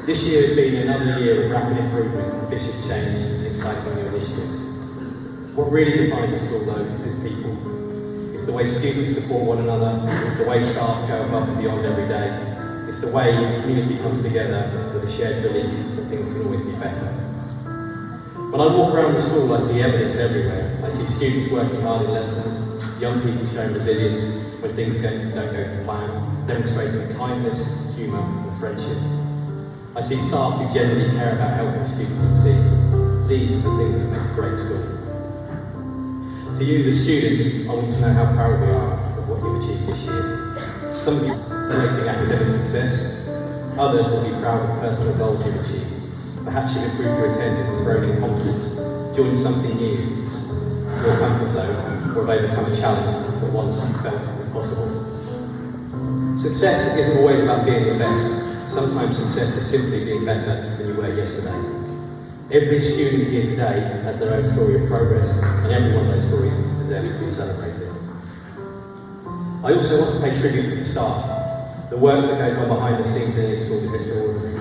This year has been another year of rapid improvement, ambitious change and exciting new initiatives. What really defines a school though is its people. It's the way students support one another, it's the way staff go above and beyond every day, it's the way the community comes together with a shared belief that things can always be better. When I walk around the school, I see evidence everywhere. I see students working hard in lessons, young people showing resilience when things don't go to plan, demonstrating kindness, humour and friendship. I see staff who genuinely care about helping students succeed. These are the things that make a great school. To you, the students, I want to know how proud we are of what you've achieved this year. Some of you are noting academic success, others will be proud of personal goals you've achieved. Perhaps you've improved your attendance, grown in confidence, joined something new, your comfort zone, or have overcome a challenge that once you felt impossible. Success isn't always about being the best. Sometimes success is simply being better than you were yesterday. Every student here today has their own story of progress, and every one of those stories deserves to be celebrated. I also want to pay tribute to the staff. The work that goes on behind the scenes in these schools is extraordinary.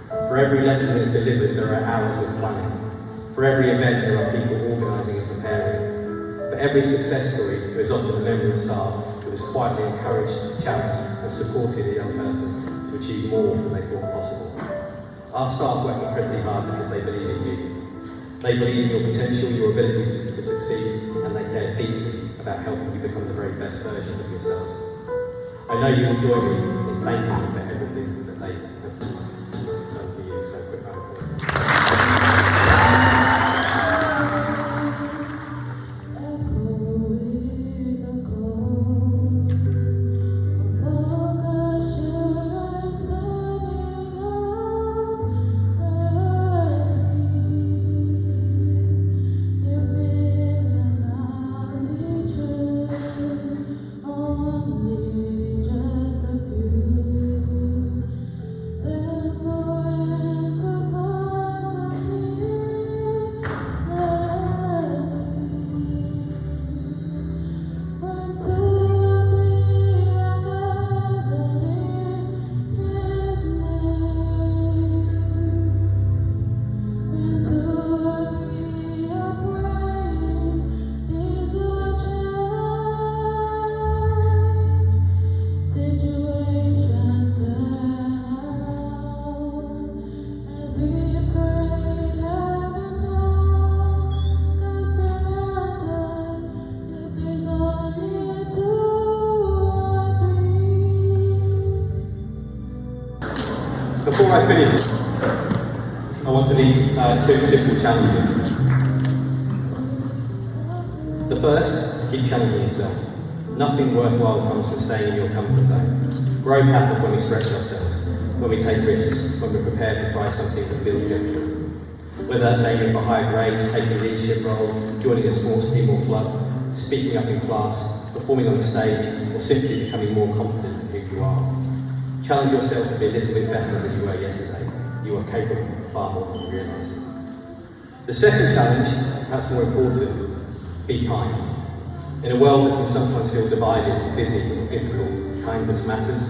For every lesson that is delivered, there are hours of planning. For every event, there are people organising and preparing. For every success story, there is often a member of staff who has quietly encouraged, challenged and supported a young person to achieve more than they thought possible. Our staff work incredibly hard because they believe in you. They believe in your potential, your abilities to succeed, and they care deeply about helping you become the very best versions of yourselves. I know you will join me in thanking them for everything that they have done for you. So quick round of applause. Before I finish, I want to leave two simple challenges. The first is to keep challenging yourself. Nothing worthwhile comes from staying in your comfort zone. Growth happens when we stretch ourselves, when we take risks, when we're prepared to try something that feels difficult. Whether that's aiming for higher grades, taking a leadership role, joining a sports team or club, speaking up in class, performing on a stage, or simply becoming more confident in who you are. Challenge yourself to be a little bit better than you were yesterday. You are capable of far more than you realise. The second challenge, perhaps more important, be kind. In a world that can sometimes feel divided, busy, or difficult, kindness matters.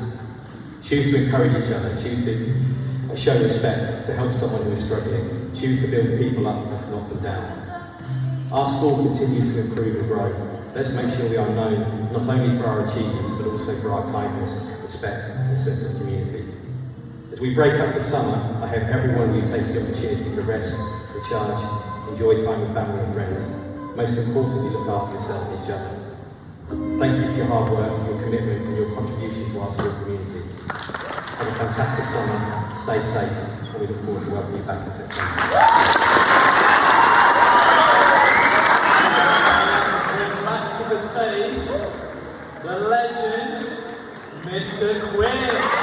Choose to encourage each other, choose to show respect, to help someone who is struggling, choose to build people up and to knock them down. Our school continues to improve and grow. Let's make sure we are known not only for our achievements, but also for our kindness, respect, and sense of community. As we break up for summer, I hope everyone who takes the opportunity to rest, recharge, enjoy time with family and friends. Most importantly, look after yourself and each other. Thank you for your hard work, your commitment, and your contribution to our school community. Have a fantastic summer, stay safe, and we look forward to welcoming you back in September. The legend, Mr. Quinn.